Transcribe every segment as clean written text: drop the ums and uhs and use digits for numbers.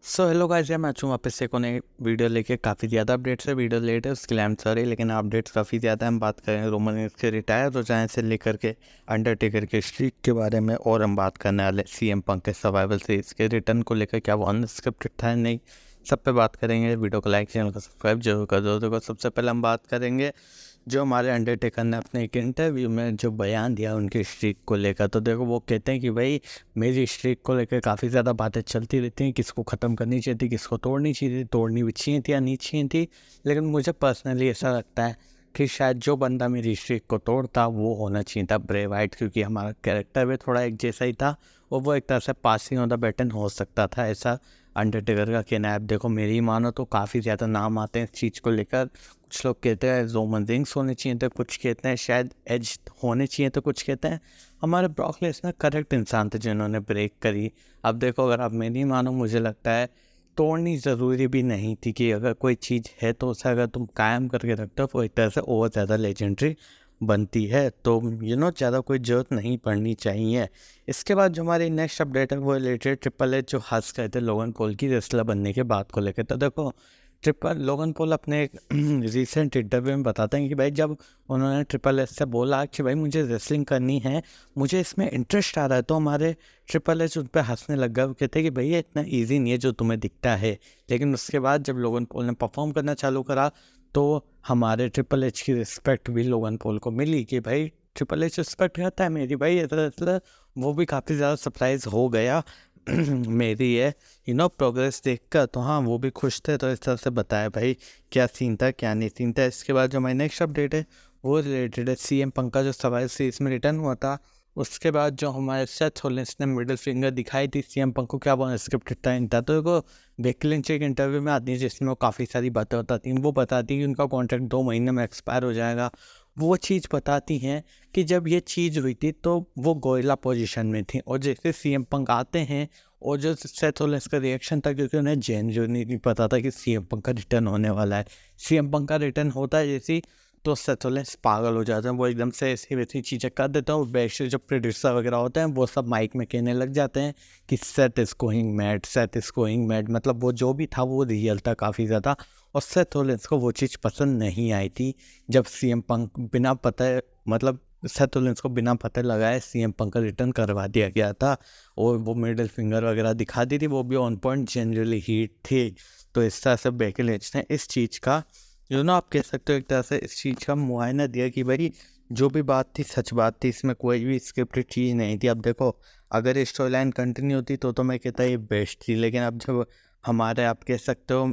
Hello guys, मैं हूँ वापस से एक नई वीडियो लेके। काफ़ी ज़्यादा अपडेट्स है, वीडियो लेट है उसके लिए आई एम सॉरी, लेकिन अपडेट्स काफ़ी ज़्यादा। हम बात करें रोमन रेंस के रिटायर हो जाने से लेकर के अंडरटेकर के स्ट्रीक के बारे में, और हम बात करने वाले सीएम पंक के सर्वाइवल सीरीज के रिटर्न को लेकर। क्या वो अनस्क्रिप्टेड था नहीं, सब पे बात करेंगे। वीडियो को लाइक, चैनल को सब्सक्राइब जरूर कर दो। देखो, सबसे पहले हम बात करेंगे जो हमारे अंडरटेकर ने अपने एक इंटरव्यू में जो बयान दिया उनकी स्ट्रीक को लेकर। तो देखो, वो कहते हैं कि भाई मेरी स्ट्रीक को लेकर काफ़ी ज़्यादा बातें चलती रहती हैं, किसको ख़त्म करनी चाहिए थी, किसको तोड़नी चाहिए थी, तोड़नी भी चाहिए थी या नहीं चाहिए थी। लेकिन मुझे पर्सनली ऐसा लगता है कि शायद जो बंदा मेरी स्ट्रीक को तोड़ता वो होना चाहिए था ब्रे वाइट, क्योंकि हमारा कैरेक्टर भी थोड़ा एक जैसा ही था और वो एक तरह से पासिंग ऑन द बैटन हो सकता था, ऐसा अंडरटेकर का कहना है। अब देखो, मेरी मानो तो काफ़ी ज़्यादा नाम आते हैं इस चीज़ को लेकर। कुछ लोग कहते हैं रोमन रिंग्स होने चाहिए थे, कुछ कहते हैं शायद एज होने चाहिए, तो कुछ कहते हैं हमारे ब्रॉक लेसनर करेक्ट इंसान थे जिन्होंने ब्रेक करी। अब देखो, अगर आप मेरी मानो, मुझे लगता है तोड़नी ज़रूरी भी नहीं थी, कि अगर कोई चीज़ है तो उसे अगर तुम कायम करके रखते हो वो एक तरह से और ज़्यादा लेजेंडरी बनती है। तो ज़्यादा कोई ज़रूरत नहीं पड़नी चाहिए। इसके बाद जो हमारी नेक्स्ट अपडेट है वो रिलेटेड ट्रिपल एच जो हंस गए थे लोगन पॉल की रेसलर बनने के बात को लेकर। तो देखो, ट्रिपल लोगन पॉल अपने एक रिसेंट इंटरव्यू में बताते हैं कि भाई जब उन्होंने ट्रिपल एच से बोला कि भाई मुझे रेसलिंग करनी है, मुझे इसमें इंटरेस्ट आ रहा है, तो हमारे ट्रिपल एच उन पर हंसने लग गया। वो कहते हैं कि भाई ये इतना ईजी नहीं है जो तुम्हें दिखता है। लेकिन उसके बाद जब लोगन पॉल ने परफॉर्म करना चालू करा तो हमारे ट्रिपल एच की रिस्पेक्ट भी लोगन पॉल को मिली कि भाई ट्रिपल एच रिस्पेक्ट करता है मेरी, भाई ऐसा। वो भी काफ़ी ज़्यादा सरप्राइज हो गया मेरी है प्रोग्रेस देखकर। तो हाँ, वो भी खुश थे। तो इस तरह से बताया भाई क्या सीन था क्या नहीं सीन था। इसके बाद जो हमारी नेक्स्ट अपडेट है वो रिलेटेड है सीएम पंक का जो सर्वाइवल सीरीज में रिटर्न हुआ था। उसके बाद जो हमारे सेथ रॉलिंस ने मिडिल फिंगर दिखाई थी सीएम पंक को, क्या वो स्क्रिप्टेड था। तो देखो, बेकी लिंच एक इंटरव्यू में आती है जिसमें वो काफ़ी सारी बातें बताती हैं। वो बताती है कि उनका कॉन्ट्रैक्ट 2 महीने में एक्सपायर हो जाएगा। वो चीज़ बताती हैं कि जब ये चीज़ हुई थी तो वो गोरिल्ला पोजीशन में थी, और जैसे सीएम पंक आते हैं और जो सेथ रॉलिंस का रिएक्शन था, क्योंकि उन्हें जेन्युइनली नहीं पता था कि सीएम पंक का रिटर्न होने वाला है। सीएम पंक का रिटर्न होता है जैसे तो सेथ रॉलिंस पागल हो जाते हैं, वो एकदम से ऐसी वैसी चीज़ें कर देते हैं। और बैक जो प्रोड्यूसर वगैरह होते हैं वो सब माइक में कहने लग जाते हैं कि Seth is going mad, Seth is going mad. मतलब वो जो भी था वो रियल था काफ़ी ज़्यादा। और सेथ रॉलिंस को वो चीज़ पसंद नहीं आई थी जब सीएम पंक बिना पता, मतलब सेथ रॉलिंस को बिना पता लगाए सीएम पंक का रिटर्न करवा दिया गया था। और वो मिडिल फिंगर वगैरह दिखा दी थी, वो भी ऑन पॉइंट जनरली हीट थी। तो इस तरह से बेकी लिंच ने इस चीज़ का आप कह सकते हो एक तरह से इस चीज़ का मुआयना दिया कि भाई जो भी बात थी सच बात थी, इसमें कोई भी स्क्रिप्टेड चीज़ नहीं थी। अब देखो, अगर स्टोरी लाइन कंटिन्यू होती तो मैं कहता ये बेस्ट थी। लेकिन अब जब हमारे, आप कह सकते हो,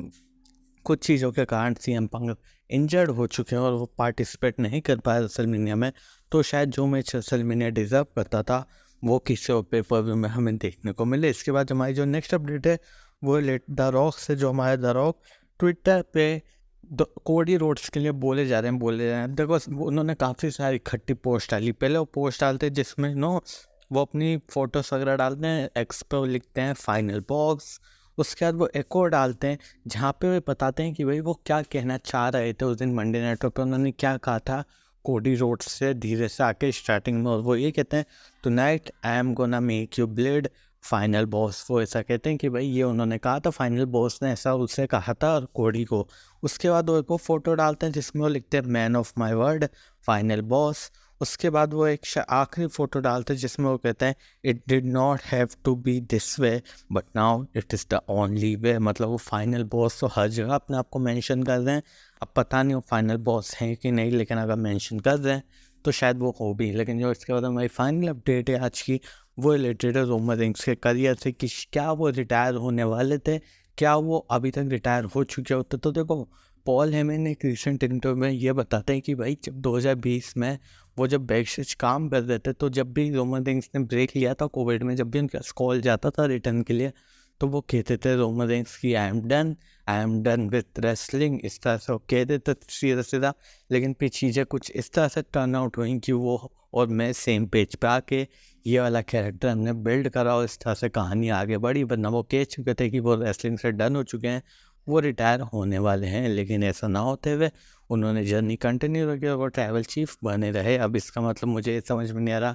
कुछ चीज़ों के कारण सीएम पंक इंजर्ड हो चुके हैं और वो पार्टिसिपेट नहीं कर पाए रेसलमेनिया में, तो शायद जो मैच रेसलमेनिया डिज़र्व करता था वो किसी और पेपर व्यू में हमें देखने को मिले। इसके बाद हमारी जो नेक्स्ट अपडेट है वो लेट द रॉक से, जो हमारे द रॉक ट्विटर पे कोडी रोड्स के लिए बोले जा रहे हैं। देखो, उन्होंने काफ़ी सारी इकट्ठी पोस्ट डाली। पहले वो पोस्ट डालते जिसमें वो अपनी फ़ोटोज़ वगैरह डालते हैं, एक्स पे वो लिखते हैं फाइनल बॉक्स। उसके बाद वो एक और डालते हैं जहाँ पे वो बताते हैं कि भाई वो क्या कहना चाह रहे थे उस दिन मंडे नाइट पे, उन्होंने क्या कहा था कोडी रोड्स से धीरे से आके स्टार्टिंग में। और वो ये कहते हैं tonight I am gonna make you bleed final boss. वो ऐसा कहते हैं कि भाई ये उन्होंने कहा था, फाइनल बॉस ने ऐसा उससे कहा था और कोडी को। उसके बाद वो एक फ़ोटो डालते हैं जिसमें वो लिखते हैं man of my word final boss. उसके बाद वो एक आखिरी फ़ोटो डालते हैं जिसमें वो कहते हैं it did not have to be this way but now it is the only way. मतलब वो फाइनल बॉस तो हर जगह अपने आप को मेंशन कर रहे हैं। अब पता नहीं वो फाइनल बॉस हैं कि नहीं, लेकिन अगर मेंशन कर रहे हैं तो शायद वो हो भी। लेकिन जो इसके बाद हमारी फाइनल अपडेट है आज की वो रिलेटेड है रोमन रेंस के करियर से, कि क्या वो रिटायर होने वाले थे, क्या वो अभी तक रिटायर हो चुके होते। तो देखो, पॉल हेमन ने एक रिसेंट इंटरव्यू में ये बताते हैं कि भाई जब 2020 में वो जब बैकस्टेज काम कर रहे थे, तो जब भी रोमन रेंस ने ब्रेक लिया था कोविड में, जब भी उनका कॉल जाता था रिटर्न के लिए, तो वो कहते थे रोमन रेंस की I am done with wrestling. इस तरह से वो कहते थे सीधा सीधा। लेकिन फिर चीज़ें कुछ इस तरह से टर्न आउट हुई कि वो और मैं सेम पेज पे आके ये वाला कैरेक्टर हमने बिल्ड करा और इस तरह से कहानी आगे बढ़ी। वरना वो कह चुके थे कि वो रेसलिंग से डन हो चुके हैं, वो रिटायर होने वाले हैं। लेकिन ऐसा ना होते हुए उन्होंने जर्नी कंटिन्यू रखी और वो ट्रैवल चीफ बने रहे। अब इसका मतलब मुझे ये समझ में नहीं आ रहा,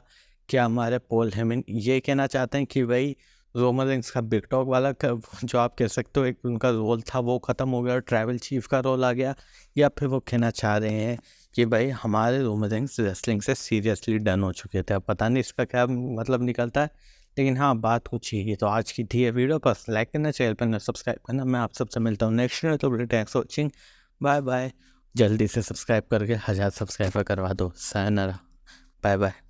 क्या हमारे पॉल हेमन ये कहना चाहते हैं कि भाई रोमन रेंस का बिग टॉक वाला जो आप कह सकते हो एक उनका रोल था वो ख़त्म हो गया और ट्राइबल चीफ का रोल आ गया, या फिर वो कहना चाह रहे हैं कि भाई हमारे रोमन रेंस रेसलिंग से सीरियसली डन हो चुके थे। अब पता नहीं इसका क्या मतलब निकलता है, लेकिन हाँ बात कुछ ही। तो आज की थी ये वीडियो, बस लाइक करना, चैनल पर सब्सक्राइब करना। मैं आप सबसे मिलता हूँ नेक्स्ट वीडियो, तो thanks for watching, bye bye. जल्दी से सब्सक्राइब करके 1000 सब्सक्राइबर करवा दो। सायनारा, बाय बाय।